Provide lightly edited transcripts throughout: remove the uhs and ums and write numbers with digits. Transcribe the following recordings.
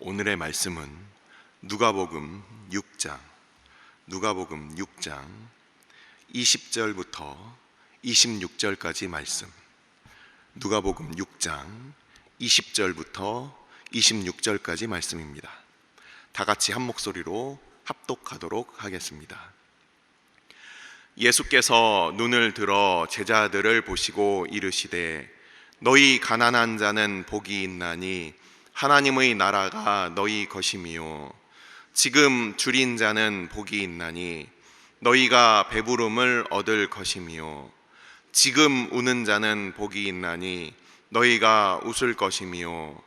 오늘의 말씀은 누가복음 6장 20절부터 26절까지 말씀. 누가복음 6장 20절부터 26절까지 말씀입니다. 다 같이 한 목소리로 합독하도록 하겠습니다. 예수께서 눈을 들어 제자들을 보시고 이르시되 너희 가난한 자는 복이 있나니 하나님의 나라가 너희 것이미요. 지금 줄인 자는 복이 있나니 너희가 배부름을 얻을 것이미요. 지금 우는 자는 복이 있나니 너희가 웃을 것이미요.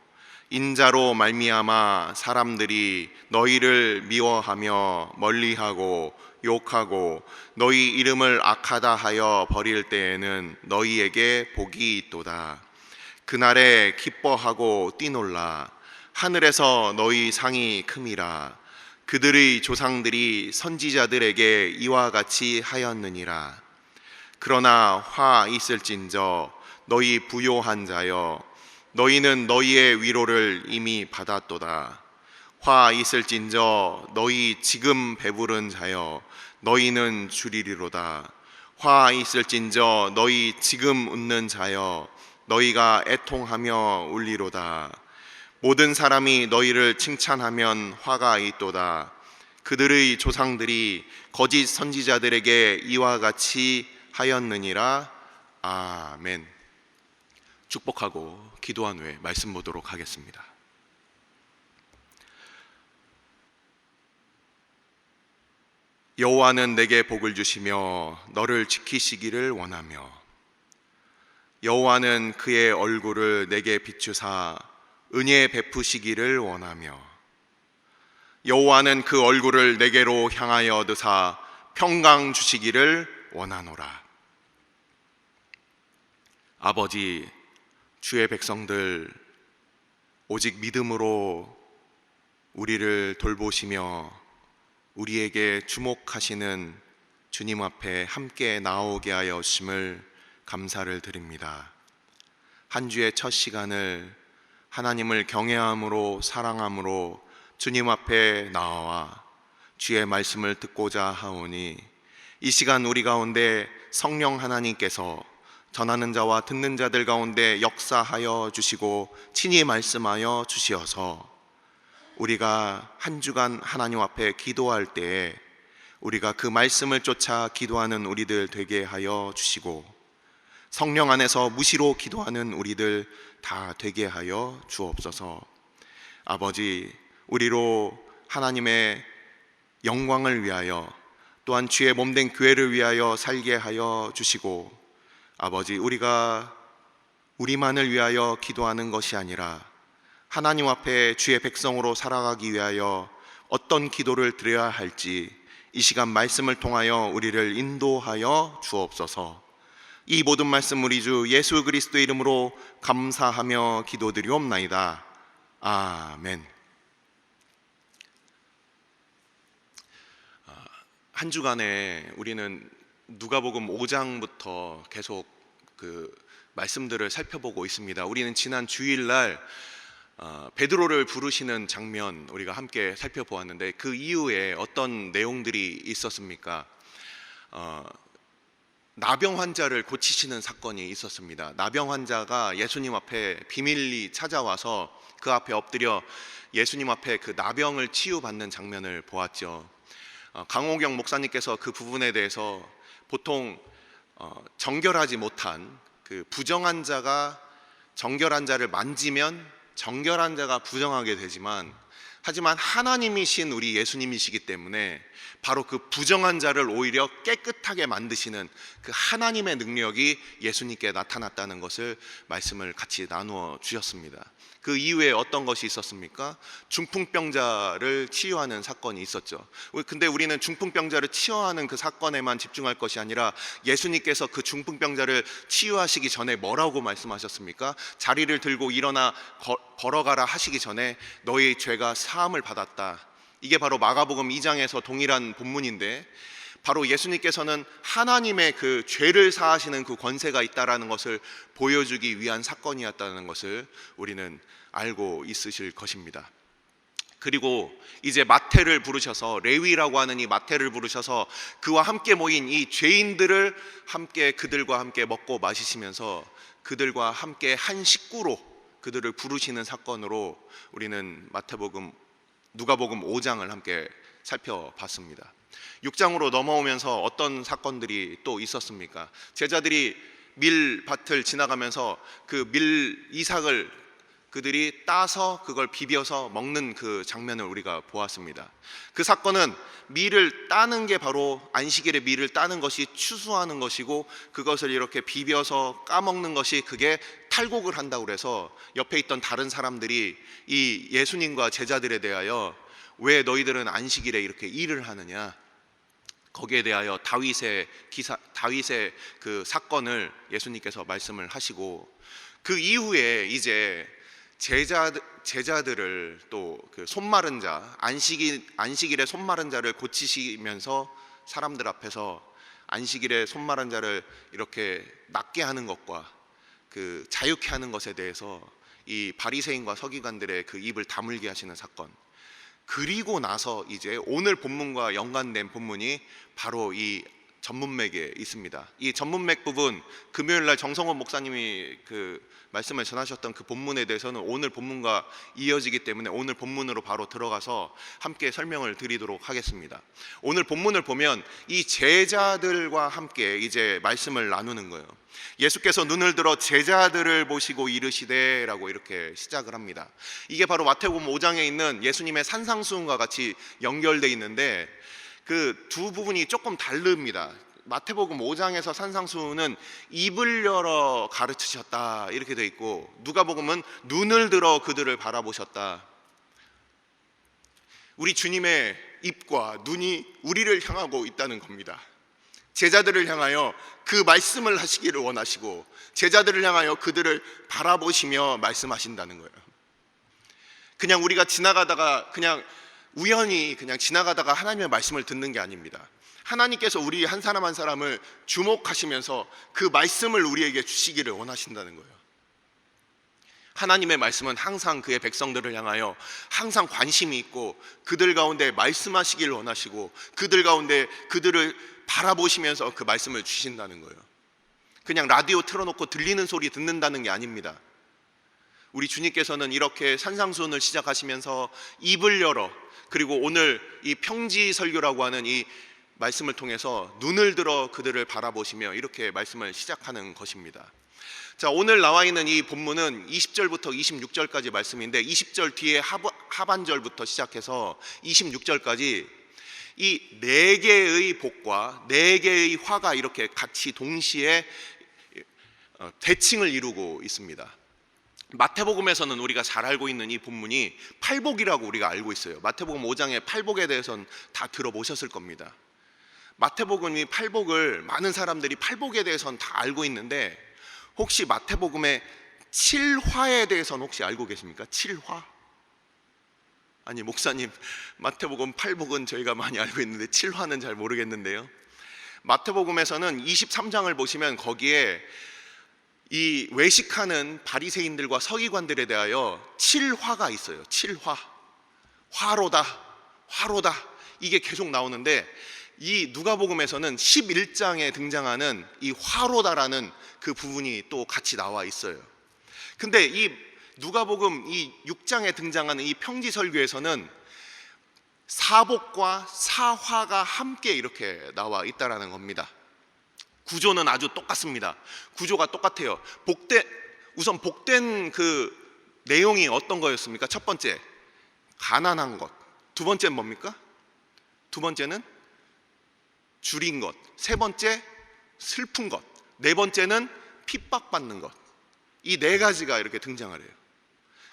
인자로 말미암아 사람들이 너희를 미워하며 멀리하고 욕하고 너희 이름을 악하다 하여 버릴 때에는 너희에게 복이 있도다. 그날에 기뻐하고 뛰놀라. 하늘에서 너희 상이 큼이라. 그들의 조상들이 선지자들에게 이와 같이 하였느니라. 그러나 화 있을진저 너희 부요한 자여, 너희는 너희의 위로를 이미 받았도다. 화 있을진저 너희 지금 배부른 자여, 너희는 주리리로다. 화 있을진저 너희 지금 웃는 자여, 너희가 애통하며 울리로다. 모든 사람이 너희를 칭찬하면 화가 있도다. 그들의 조상들이 거짓 선지자들에게 이와 같이 하였느니라. 아멘. 축복하고 기도한 후에 말씀 보도록 하겠습니다. 여호와는 내게 복을 주시며 너를 지키시기를 원하며, 여호와는 그의 얼굴을 내게 비추사 은혜 베푸시기를 원하며, 여호와는 그 얼굴을 내게로 향하여 드사 평강 주시기를 원하노라. 아버지, 주의 백성들 오직 믿음으로 우리를 돌보시며 우리에게 주목하시는 주님 앞에 함께 나오게 하여 주심을 감사를 드립니다. 한 주의 첫 시간을 하나님을 경외함으로 사랑함으로 주님 앞에 나와 주의 말씀을 듣고자 하오니, 이 시간 우리 가운데 성령 하나님께서 전하는 자와 듣는 자들 가운데 역사하여 주시고 친히 말씀하여 주시어서 우리가 한 주간 하나님 앞에 기도할 때에 우리가 그 말씀을 쫓아 기도하는 우리들 되게 하여 주시고, 성령 안에서 무시로 기도하는 우리들 다 되게 하여 주옵소서. 아버지, 우리로 하나님의 영광을 위하여 또한 주의 몸된 교회를 위하여 살게 하여 주시고, 아버지, 우리가 우리만을 위하여 기도하는 것이 아니라 하나님 앞에 주의 백성으로 살아가기 위하여 어떤 기도를 드려야 할지 이 시간 말씀을 통하여 우리를 인도하여 주옵소서. 이 모든 말씀 우리 주 예수 그리스도의 이름으로 감사하며 기도드리옵나이다. 아멘. 한 주간에 우리는 누가복음 5장부터 계속 그 말씀들을 살펴보고 있습니다. 우리는 지난 주일날 베드로를 부르시는 장면 우리가 함께 살펴보았는데, 그 이후에 어떤 내용들이 있었습니까? 나병 환자를 고치시는 사건이 있었습니다. 나병 환자가 예수님 앞에 비밀리 찾아와서 그 앞에 엎드려 예수님 앞에 그 나병을 치유받는 장면을 보았죠. 강호경 목사님께서 그 부분에 대해서 보통 정결하지 못한 그 부정한 자가 정결한 자를 만지면 정결한 자가 부정하게 되지만, 하지만 하나님이신 우리 예수님이시기 때문에 바로 그 부정한 자를 오히려 깨끗하게 만드시는 그 하나님의 능력이 예수님께 나타났다는 것을 말씀을 같이 나누어 주셨습니다. 그 이후에 어떤 것이 있었습니까? 중풍병자를 치유하는 사건이 있었죠. 근데 우리는 중풍병자를 치유하는 그 사건에만 집중할 것이 아니라 예수님께서 그 중풍병자를 치유하시기 전에 뭐라고 말씀하셨습니까? 자리를 들고 일어나 걸어가라 하시기 전에 너희 죄가 사함을 받았다. 이게 바로 마가복음 2장에서 동일한 본문인데, 바로 예수님께서는 하나님의 그 죄를 사하시는 그 권세가 있다라는 것을 보여주기 위한 사건이었다는 것을 우리는 알고 있으실 것입니다. 그리고 이제 마태를 부르셔서, 레위라고 하는 이 마태를 부르셔서 그와 함께 모인 이 죄인들을 함께 그들과 함께 먹고 마시시면서 그들과 함께 한 식구로 그들을 부르시는 사건으로 우리는 누가복음 5장을 함께 살펴봤습니다. 6장으로 넘어오면서 어떤 사건들이 또 있었습니까? 제자들이 밀밭을 지나가면서 그 이삭을 그들이 따서 그걸 비벼서 먹는 그 장면을 우리가 보았습니다. 그 사건은 밀을 따는 게 바로 안식일에 밀을 따는 것이 추수하는 것이고, 그것을 이렇게 비벼서 까먹는 것이 그게 탈곡을 한다고 그래서 옆에 있던 다른 사람들이 이 예수님과 제자들에 대하여 왜 너희들은 안식일에 이렇게 일을 하느냐, 거기에 대하여 다윗의 그 사건을 예수님께서 말씀을 하시고, 그 이후에 이제 제자들을 또 그 손마른 자, 안식일에 손마른 자를 고치시면서 사람들 앞에서 안식일에 손마른 자를 이렇게 낫게 하는 것과 그 자유케 하는 것에 대해서 이 바리새인과 서기관들의 그 입을 다물게 하시는 사건, 그리고 나서 이제 오늘 본문과 연관된 본문이 바로 이 전문맥에 있습니다. 이 전문맥 부분, 금요일날 정성원 목사님이 그 말씀을 전하셨던 그 본문에 대해서는 오늘 본문과 이어지기 때문에 오늘 본문으로 바로 들어가서 함께 설명을 드리도록 하겠습니다. 오늘 본문을 보면 이 제자들과 함께 이제 말씀을 나누는 거예요. 예수께서 눈을 들어 제자들을 보시고 이르시되 라고 이렇게 시작을 합니다. 이게 바로 마태복음 5장에 있는 예수님의 산상수훈과 같이 연결되어 있는데 그 두 부분이 조금 다릅니다. 마태복음 5장에서 산상수훈은 입을 열어 가르치셨다 이렇게 되어 있고, 누가복음은 눈을 들어 그들을 바라보셨다. 우리 주님의 입과 눈이 우리를 향하고 있다는 겁니다. 제자들을 향하여 그 말씀을 하시기를 원하시고, 제자들을 향하여 그들을 바라보시며 말씀하신다는 거예요. 그냥 우리가 지나가다가 그냥 우연히 그냥 지나가다가 하나님의 말씀을 듣는 게 아닙니다. 하나님께서 우리 한 사람 한 사람을 주목하시면서 그 말씀을 우리에게 주시기를 원하신다는 거예요. 하나님의 말씀은 항상 그의 백성들을 향하여 항상 관심이 있고, 그들 가운데 말씀하시기를 원하시고, 그들 가운데 그들을 바라보시면서 그 말씀을 주신다는 거예요. 그냥 라디오 틀어놓고 들리는 소리 듣는다는 게 아닙니다. 우리 주님께서는 이렇게 산상수훈을 시작하시면서 입을 열어, 그리고 오늘 이 평지 설교라고 하는 이 말씀을 통해서 눈을 들어 그들을 바라보시며 이렇게 말씀을 시작하는 것입니다. 자, 오늘 나와 있는 이 본문은 20절부터 26절까지 말씀인데, 20절 뒤에 하반절부터 시작해서 26절까지 이 네 개의 복과 네 개의 화가 이렇게 같이 동시에 대칭을 이루고 있습니다. 마태복음에서는 우리가 잘 알고 있는 이 본문이 팔복이라고 우리가 알고 있어요. 마태복음 5장의 팔복에 대해서는 다 들어보셨을 겁니다. 마태복음이 팔복을, 많은 사람들이 팔복에 대해서는 다 알고 있는데, 혹시 마태복음의 7화에 대해서는 혹시 알고 계십니까? 7화? 아니 목사님, 마태복음 팔복은 저희가 많이 알고 있는데 7화는 잘 모르겠는데요. 마태복음에서는 23장을 보시면 거기에 이 외식하는 바리새인들과 서기관들에 대하여 7화가 있어요. 7화. 화로다 이게 계속 나오는데, 이 누가복음에서는 11장에 등장하는 이 화로다라는 그 부분이 또 같이 나와 있어요. 근데 이 누가복음 이 6장에 등장하는 이 평지설교에서는 사복과 사화가 함께 이렇게 나와 있다라는 겁니다. 구조는 아주 똑같습니다. 구조가 똑같아요. 우선 복된 그 내용이 어떤 거였습니까? 첫 번째, 가난한 것. 두 번째는 뭡니까? 두 번째는 줄인 것. 세 번째, 슬픈 것. 네 번째는 핍박받는 것. 이 네 가지가 이렇게 등장을 해요.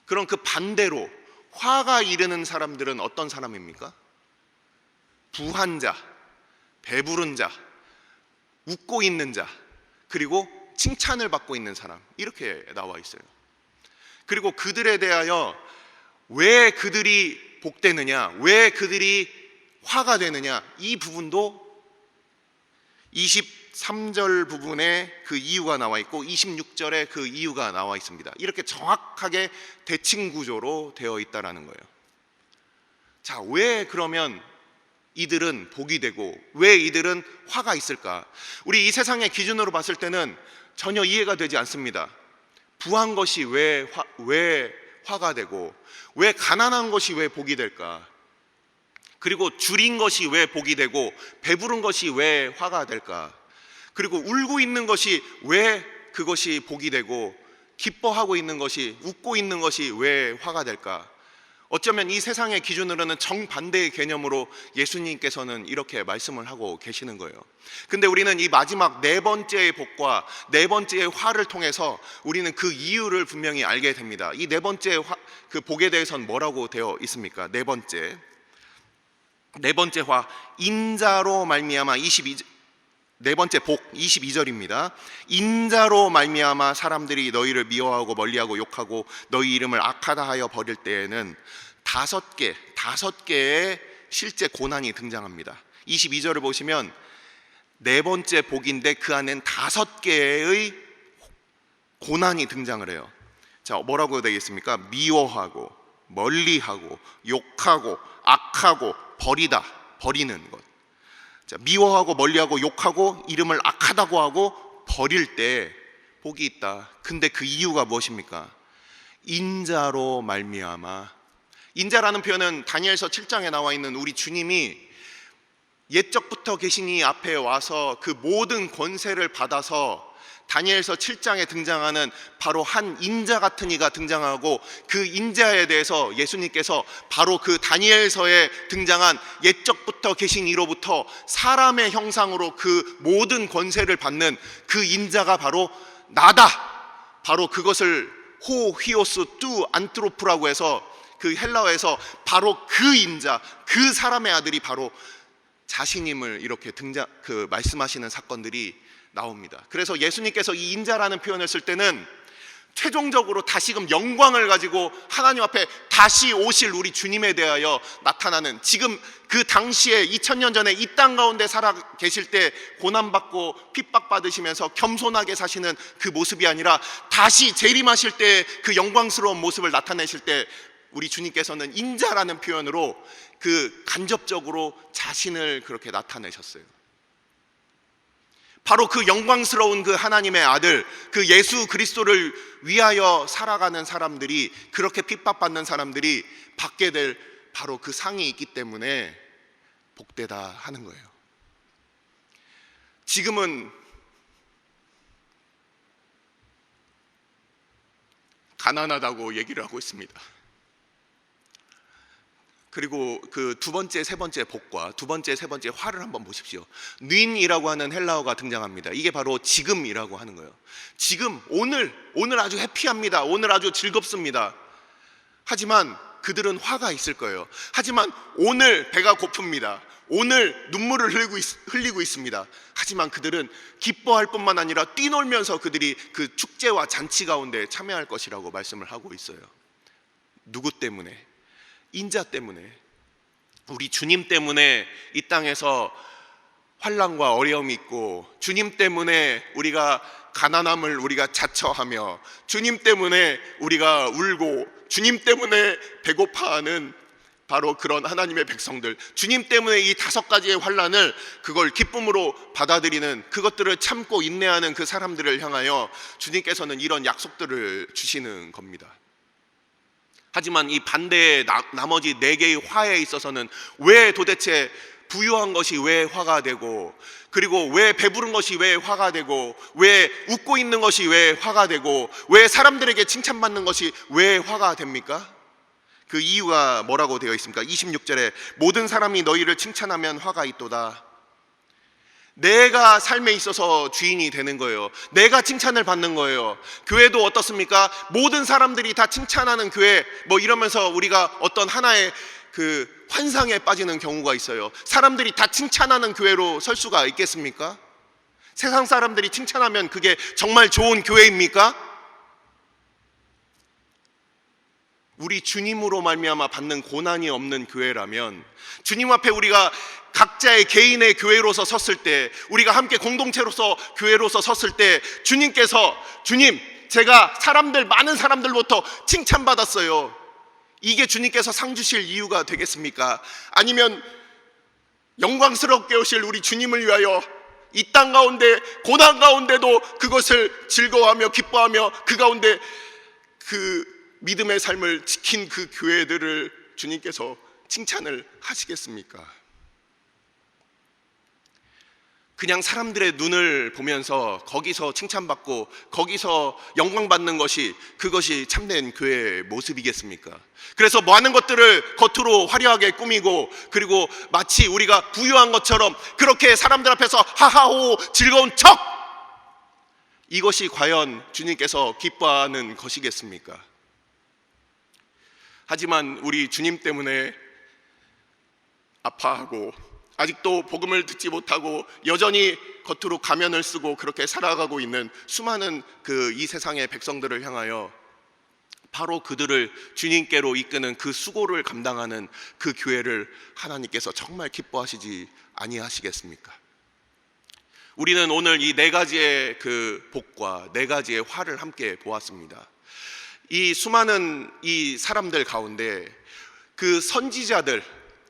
그럼 그 반대로 화가 이르는 사람들은 어떤 사람입니까? 부한 자, 배부른 자, 웃고 있는 자, 그리고 칭찬을 받고 있는 사람, 이렇게 나와 있어요. 그리고 그들에 대하여 왜 그들이 복되느냐, 왜 그들이 화가 되느냐, 이 부분도 23절 부분에 그 이유가 나와 있고 26절에 그 이유가 나와 있습니다. 이렇게 정확하게 대칭 구조로 되어 있다라는 거예요. 자, 왜 그러면 이들은 복이 되고 왜 이들은 화가 있을까? 우리 이 세상의 기준으로 봤을 때는 전혀 이해가 되지 않습니다. 부한 것이 왜 화가 되고, 왜 가난한 것이 왜 복이 될까? 그리고 줄인 것이 왜 복이 되고 배부른 것이 왜 화가 될까? 그리고 울고 있는 것이 왜 그것이 복이 되고 기뻐하고 있는 것이, 웃고 있는 것이 왜 화가 될까? 어쩌면 이 세상의 기준으로는 정반대의 개념으로 예수님께서는 이렇게 말씀을 하고 계시는 거예요. 근데 우리는 이 마지막 네 번째의 복과 네 번째의 화를 통해서 우리는 그 이유를 분명히 알게 됩니다. 이 네 번째 그 복에 대해서는 뭐라고 되어 있습니까? 네 번째 화, 인자로 말미암아 네 번째 복 22절입니다. 인자로 말미암아 사람들이 너희를 미워하고 멀리하고 욕하고 너희 이름을 악하다 하여 버릴 때에는 다섯 개의 실제 고난이 등장합니다. 22절을 보시면 네 번째 복인데 그 안엔 다섯 개의 고난이 등장을 해요. 자, 뭐라고 되겠습니까? 미워하고 멀리하고 욕하고 악하고 버리는 것. 자, 미워하고 멀리하고 욕하고 이름을 악하다고 하고 버릴 때 복이 있다. 근데 그 이유가 무엇입니까? 인자로 말미암아. 인자라는 표현은 다니엘서 7장에 나와 있는 우리 주님이 옛적부터 계신 이 앞에 와서 그 모든 권세를 받아서 다니엘서 7장에 등장하는 바로 한 인자 같은 이가 등장하고, 그 인자에 대해서 예수님께서 바로 그 다니엘서에 등장한 옛적부터 계신 이로부터 사람의 형상으로 그 모든 권세를 받는 그 인자가 바로 나다. 바로 그것을 호히오스 뚜 안트로프라고 해서 그 헬라어에서 바로 그 인자, 그 사람의 아들이 바로 자신임을 이렇게 말씀하시는 사건들이 나옵니다. 그래서 예수님께서 이 인자라는 표현을 쓸 때는 최종적으로 다시금 영광을 가지고 하나님 앞에 다시 오실 우리 주님에 대하여 나타나는, 지금 그 당시에 2000년 전에 이 땅 가운데 살아 계실 때 고난받고 핍박받으시면서 겸손하게 사시는 그 모습이 아니라 다시 재림하실 때 그 영광스러운 모습을 나타내실 때 우리 주님께서는 인자라는 표현으로 그 간접적으로 자신을 그렇게 나타내셨어요. 바로 그 영광스러운 그 하나님의 아들, 그 예수 그리스도를 위하여 살아가는 사람들이, 그렇게 핍박받는 사람들이 받게 될 바로 그 상이 있기 때문에 복되다 하는 거예요. 지금은 가난하다고 얘기를 하고 있습니다. 그리고 그 두 번째, 세 번째 복과 두 번째, 세 번째 화를 한번 보십시오. 닌이라고 하는 헬라어가 등장합니다. 이게 바로 지금이라고 하는 거예요. 지금, 오늘 아주 해피합니다. 오늘 아주 즐겁습니다. 하지만 그들은 화가 있을 거예요. 하지만 오늘 배가 고픕니다. 오늘 눈물을 흘리고 있습니다. 하지만 그들은 기뻐할 뿐만 아니라 뛰놀면서 그들이 그 축제와 잔치 가운데 참여할 것이라고 말씀을 하고 있어요. 누구 때문에? 인자 때문에, 우리 주님 때문에 이 땅에서 환난과 어려움이 있고, 주님 때문에 우리가 가난함을 우리가 자처하며, 주님 때문에 우리가 울고, 주님 때문에 배고파하는 바로 그런 하나님의 백성들, 주님 때문에 이 다섯 가지의 환난을 그걸 기쁨으로 받아들이는, 그것들을 참고 인내하는 그 사람들을 향하여 주님께서는 이런 약속들을 주시는 겁니다. 하지만 이 반대의 나머지 네 개의 화에 있어서는 왜 도대체 부유한 것이 왜 화가 되고, 그리고 왜 배부른 것이 왜 화가 되고, 왜 웃고 있는 것이 왜 화가 되고, 왜 사람들에게 칭찬받는 것이 왜 화가 됩니까? 그 이유가 뭐라고 되어 있습니까? 26절에 모든 사람이 너희를 칭찬하면 화가 있도다. 내가 삶에 있어서 주인이 되는 거예요. 내가 칭찬을 받는 거예요. 교회도 어떻습니까? 모든 사람들이 다 칭찬하는 교회 뭐 이러면서 우리가 어떤 하나의 그 환상에 빠지는 경우가 있어요. 사람들이 다 칭찬하는 교회로 설 수가 있겠습니까? 세상 사람들이 칭찬하면 그게 정말 좋은 교회입니까? 우리 주님으로 말미암아 받는 고난이 없는 교회라면, 주님 앞에 우리가 각자의 개인의 교회로서 섰을 때, 우리가 함께 공동체로서 교회로서 섰을 때 주님께서, 주님 제가 많은 사람들로부터 칭찬받았어요. 이게 주님께서 상 주실 이유가 되겠습니까? 아니면 영광스럽게 오실 우리 주님을 위하여 이 땅 가운데 고난 가운데도 그것을 즐거워하며 기뻐하며 그 가운데 그 믿음의 삶을 지킨 그 교회들을 주님께서 칭찬을 하시겠습니까? 그냥 사람들의 눈을 보면서 거기서 칭찬받고 거기서 영광받는 것이 그것이 참된 교회의 모습이겠습니까? 그래서 많은 것들을 겉으로 화려하게 꾸미고 그리고 마치 우리가 부유한 것처럼 그렇게 사람들 앞에서 하하호 즐거운 척! 이것이 과연 주님께서 기뻐하는 것이겠습니까? 하지만 우리 주님 때문에 아파하고 아직도 복음을 듣지 못하고 여전히 겉으로 가면을 쓰고 그렇게 살아가고 있는 수많은 이 세상의 백성들을 향하여 바로 그들을 주님께로 이끄는 그 수고를 감당하는 그 교회를 하나님께서 정말 기뻐하시지 아니하시겠습니까? 우리는 오늘 이 네 가지의 그 복과 네 가지의 화를 함께 보았습니다. 이 수많은 이 사람들 가운데 그 선지자들,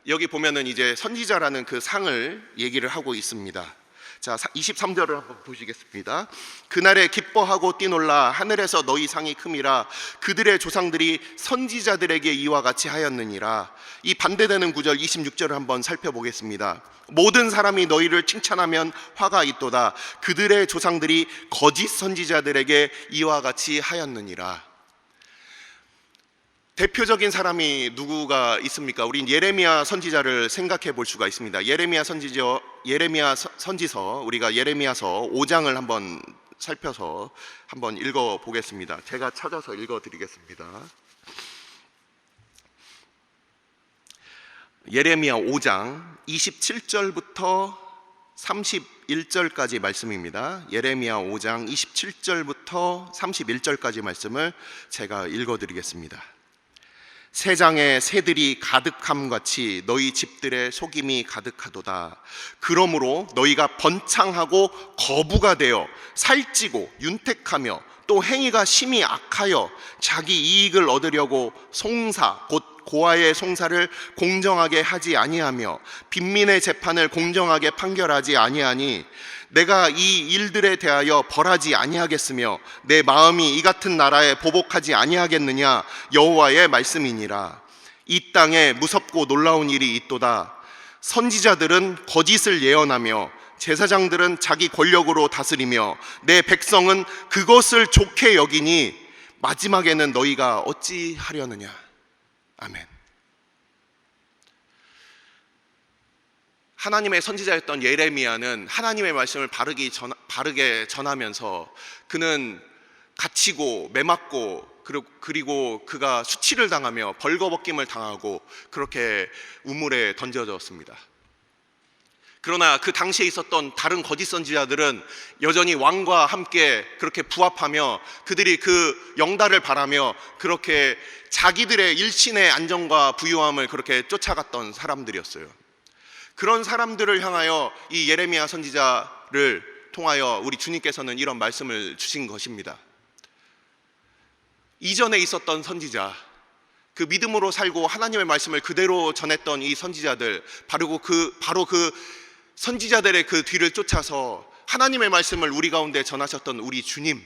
여기 보면은 이제 선지자라는 그 상을 얘기를 하고 있습니다. 자, 23절을 한번 보시겠습니다. 그날에 기뻐하고 뛰놀라 하늘에서 너희 상이 큼이라 그들의 조상들이 선지자들에게 이와 같이 하였느니라. 이 반대되는 구절 26절을 한번 살펴보겠습니다. 모든 사람이 너희를 칭찬하면 화가 있도다 그들의 조상들이 거짓 선지자들에게 이와 같이 하였느니라. 대표적인 사람이 누구가 있습니까? 우린 예레미야 선지자를 생각해 볼 수가 있습니다. 예레미야 선지서 우리가 예레미야서 5장을 한번 살펴서 한번 읽어 보겠습니다. 제가 찾아서 읽어 드리겠습니다. 예레미야 5장 27절부터 31절까지 말씀입니다. 예레미야 5장 27절부터 31절까지 말씀을 제가 읽어 드리겠습니다. 새장에 새들이 가득함 같이 너희 집들의 속임이 가득하도다. 그러므로 너희가 번창하고 거부가 되어 살찌고 윤택하며 또 행위가 심히 악하여 자기 이익을 얻으려고 송사 곧 고아의 송사를 공정하게 하지 아니하며 빈민의 재판을 공정하게 판결하지 아니하니 내가 이 일들에 대하여 벌하지 아니하겠으며 내 마음이 이 같은 나라에 보복하지 아니하겠느냐 여호와의 말씀이니라. 이 땅에 무섭고 놀라운 일이 있도다. 선지자들은 거짓을 예언하며 제사장들은 자기 권력으로 다스리며 내 백성은 그것을 좋게 여기니 마지막에는 너희가 어찌 하려느냐. 아멘. 하나님의 선지자였던 예레미야는 하나님의 말씀을 바르게 전하면서 그는 갇히고 매맞고 그리고 그가 수치를 당하며 벌거벗김을 당하고 그렇게 우물에 던져졌습니다. 그러나 그 당시에 있었던 다른 거짓 선지자들은 여전히 왕과 함께 그렇게 부합하며 그들이 그 영달을 바라며 그렇게 자기들의 일신의 안정과 부유함을 그렇게 쫓아갔던 사람들이었어요. 그런 사람들을 향하여 이 예레미야 선지자를 통하여 우리 주님께서는 이런 말씀을 주신 것입니다. 이전에 있었던 선지자, 그 믿음으로 살고 하나님의 말씀을 그대로 전했던 이 선지자들, 바로 그 선지자들의 그 뒤를 쫓아서 하나님의 말씀을 우리 가운데 전하셨던 우리 주님,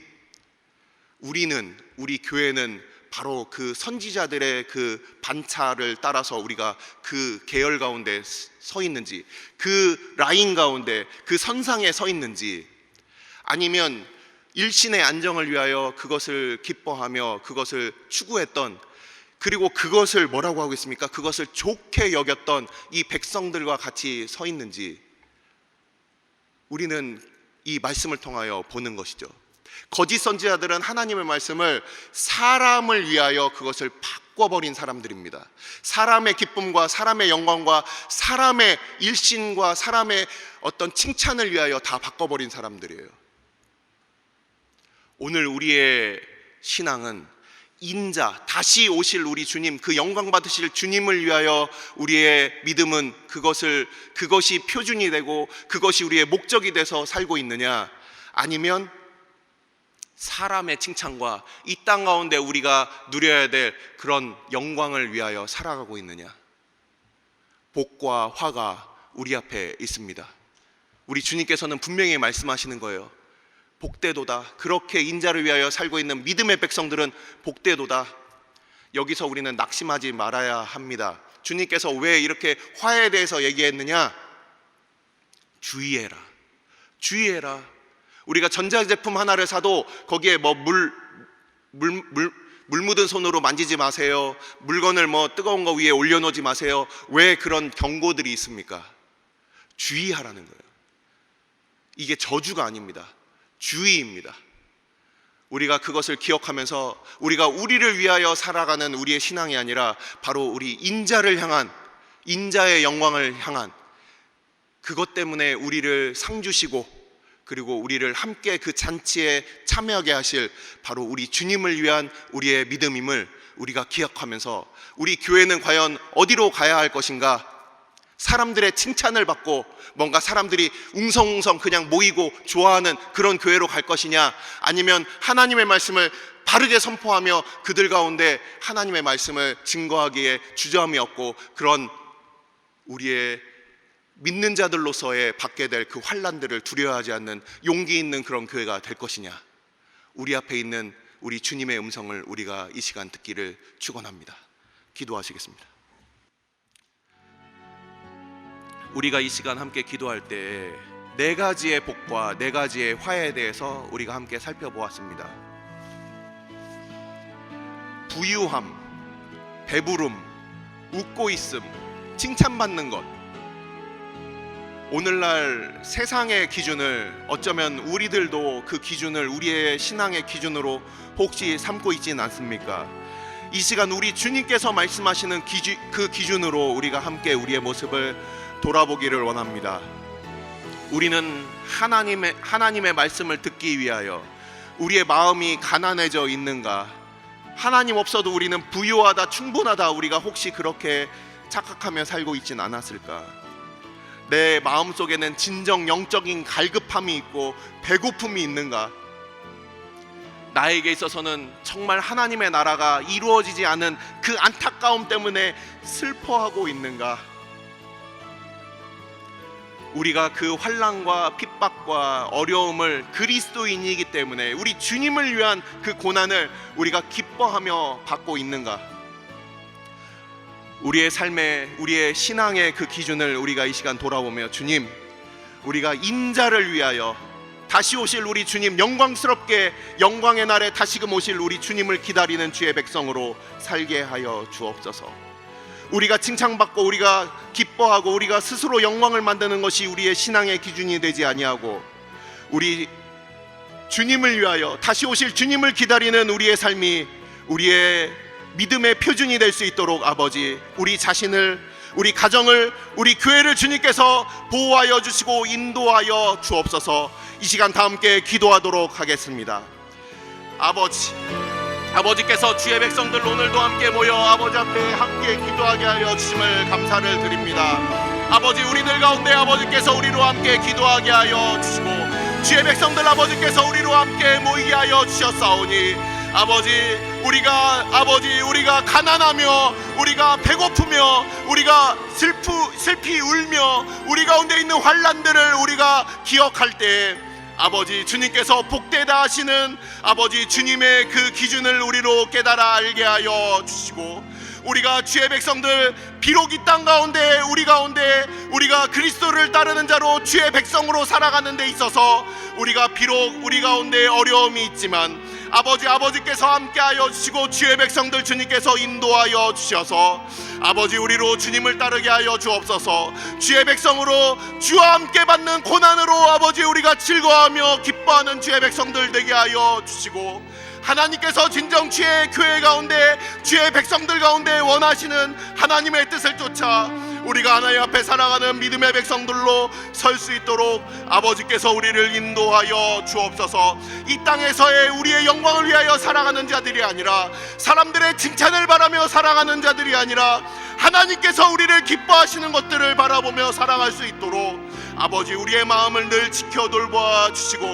우리 교회는 바로 그 선지자들의 그 반차를 따라서 우리가 그 계열 가운데 서 있는지, 그 라인 가운데 그 선상에 서 있는지, 아니면 일신의 안정을 위하여 그것을 기뻐하며 그것을 추구했던, 그리고 그것을 뭐라고 하고 있습니까? 그것을 좋게 여겼던 이 백성들과 같이 서 있는지 우리는 이 말씀을 통하여 보는 것이죠. 거짓 선지자들은 하나님의 말씀을 사람을 위하여 그것을 바꿔버린 사람들입니다. 사람의 기쁨과 사람의 영광과 사람의 일신과 사람의 어떤 칭찬을 위하여 다 바꿔버린 사람들이에요. 오늘 우리의 신앙은 인자, 다시 오실 우리 주님, 그 영광 받으실 주님을 위하여 우리의 믿음은 그것이 표준이 되고 그것이 우리의 목적이 돼서 살고 있느냐, 아니면 사람의 칭찬과 이 땅 가운데 우리가 누려야 될 그런 영광을 위하여 살아가고 있느냐? 복과 화가 우리 앞에 있습니다. 우리 주님께서는 분명히 말씀하시는 거예요. 복되도다. 그렇게 인자를 위하여 살고 있는 믿음의 백성들은 복되도다. 여기서 우리는 낙심하지 말아야 합니다. 주님께서 왜 이렇게 화에 대해서 얘기했느냐? 주의해라. 주의해라. 우리가 전자제품 하나를 사도 거기에 뭐 물 묻은 손으로 만지지 마세요. 물건을 뭐 뜨거운 거 위에 올려놓지 마세요. 왜 그런 경고들이 있습니까? 주의하라는 거예요. 이게 저주가 아닙니다. 주의입니다. 우리가 그것을 기억하면서 우리가 우리를 위하여 살아가는 우리의 신앙이 아니라 바로 우리 인자를 향한, 인자의 영광을 향한, 그것 때문에 우리를 상 주시고 그리고 우리를 함께 그 잔치에 참여하게 하실 바로 우리 주님을 위한 우리의 믿음임을 우리가 기억하면서 우리 교회는 과연 어디로 가야 할 것인가? 사람들의 칭찬을 받고 뭔가 사람들이 웅성웅성 그냥 모이고 좋아하는 그런 교회로 갈 것이냐, 아니면 하나님의 말씀을 바르게 선포하며 그들 가운데 하나님의 말씀을 증거하기에 주저함이 없고 그런 우리의 믿는 자들로서의 받게 될 그 환난들을 두려워하지 않는 용기 있는 그런 교회가 될 것이냐? 우리 앞에 있는 우리 주님의 음성을 우리가 이 시간 듣기를 축원합니다. 기도하시겠습니다. 우리가 이 시간 함께 기도할 때 네 가지의 복과 네 가지의 화해에 대해서 우리가 함께 살펴보았습니다. 부유함, 배부름, 웃고 있음, 칭찬받는 것. 오늘날 세상의 기준을 어쩌면 우리들도 그 기준을 우리의 신앙의 기준으로 혹시 삼고 있지는 않습니까? 이 시간 우리 주님께서 말씀하시는 그 기준으로 우리가 함께 우리의 모습을 돌아보기를 원합니다. 우리는 하나님의 말씀을 듣기 위하여 우리의 마음이 가난해져 있는가? 하나님 없어도 우리는 부유하다, 충분하다, 우리가 혹시 그렇게 착각하며 살고 있진 않았을까? 내 마음속에는 진정 영적인 갈급함이 있고 배고픔이 있는가? 나에게 있어서는 정말 하나님의 나라가 이루어지지 않은 그 안타까움 때문에 슬퍼하고 있는가? 우리가 그 환난과 핍박과 어려움을 그리스도인이기 때문에 우리 주님을 위한 그 고난을 우리가 기뻐하며 받고 있는가? 우리의 삶의, 우리의 신앙의 그 기준을 우리가 이 시간 돌아보며 주님, 우리가 인자를 위하여 다시 오실 우리 주님, 영광스럽게 영광의 날에 다시금 오실 우리 주님을 기다리는 주의 백성으로 살게 하여 주옵소서. 우리가 칭찬받고 우리가 기뻐하고 우리가 스스로 영광을 만드는 것이 우리의 신앙의 기준이 되지 아니하고 우리 주님을 위하여 다시 오실 주님을 기다리는 우리의 삶이 우리의 믿음의 표준이 될 수 있도록 아버지, 우리 자신을, 우리 가정을, 우리 교회를 주님께서 보호하여 주시고 인도하여 주옵소서. 이 시간 다 함께 기도하도록 하겠습니다. 아버지께서 주의 백성들 오늘도 함께 모여 아버지 앞에 함께 기도하게 하여 주심을 감사를 드립니다. 아버지, 우리들 가운데 아버지께서 우리로 함께 기도하게 하여 주시고 주의 백성들 아버지께서 우리로 함께 모이게 하여 주셨사오니 우리가 가난하며 우리가 배고프며 우리가 슬피 울며 우리 가운데 있는 환난들을 우리가 기억할 때 아버지, 주님께서 복되다 하시는 아버지 주님의 그 기준을 우리로 깨달아 알게 하여 주시고, 우리가 주의 백성들 비록 이 땅 가운데 우리가 그리스도를 따르는 자로 주의 백성으로 살아가는 데 있어서 우리가 비록 우리 가운데 어려움이 있지만 아버지께서 함께하여 주시고 주의 백성들 주님께서 인도하여 주셔서 아버지, 우리로 주님을 따르게 하여 주옵소서. 주의 백성으로 주와 함께 받는 고난으로 아버지, 우리가 즐거워하며 기뻐하는 주의 백성들 되게 하여 주시고, 하나님께서 진정 주의 교회 가운데 주의 백성들 가운데 원하시는 하나님의 뜻을 쫓아 우리가 하나님 앞에 살아가는 믿음의 백성들로 설 수 있도록 아버지께서 우리를 인도하여 주옵소서. 이 땅에서의 우리의 영광을 위하여 살아가는 자들이 아니라, 사람들의 칭찬을 바라며 살아가는 자들이 아니라, 하나님께서 우리를 기뻐하시는 것들을 바라보며 살아갈 수 있도록 아버지, 우리의 마음을 늘 지켜 돌보아 주시고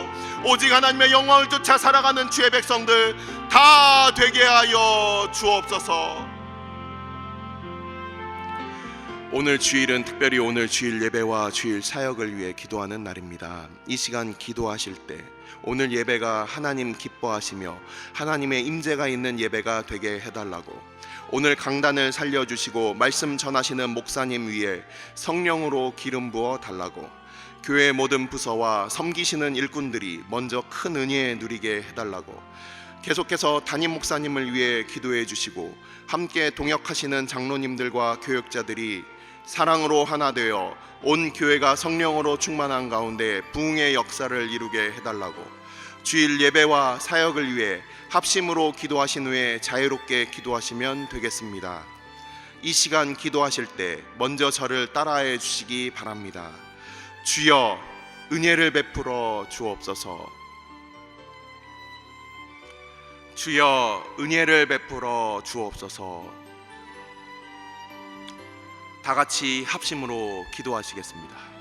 오직 하나님의 영광을 쫓아 살아가는 주의 백성들 다 되게 하여 주옵소서. 오늘 주일은 특별히 오늘 주일 예배와 주일 사역을 위해 기도하는 날입니다. 이 시간 기도하실 때 오늘 예배가 하나님 기뻐하시며 하나님의 임재가 있는 예배가 되게 해달라고, 오늘 강단을 살려주시고 말씀 전하시는 목사님 위에 성령으로 기름 부어 달라고, 교회 모든 부서와 섬기시는 일꾼들이 먼저 큰 은혜 누리게 해달라고, 계속해서 담임 목사님을 위해 기도해 주시고 함께 동역하시는 장로님들과 교역자들이 사랑으로 하나 되어 온 교회가 성령으로 충만한 가운데 부흥의 역사를 이루게 해달라고, 주일 예배와 사역을 위해 합심으로 기도하신 후에 자유롭게 기도하시면 되겠습니다. 이 시간 기도하실 때 먼저 저를 따라해 주시기 바랍니다. 주여 은혜를 베풀어 주옵소서. 주여 은혜를 베풀어 주옵소서. 다 같이 합심으로 기도하시겠습니다.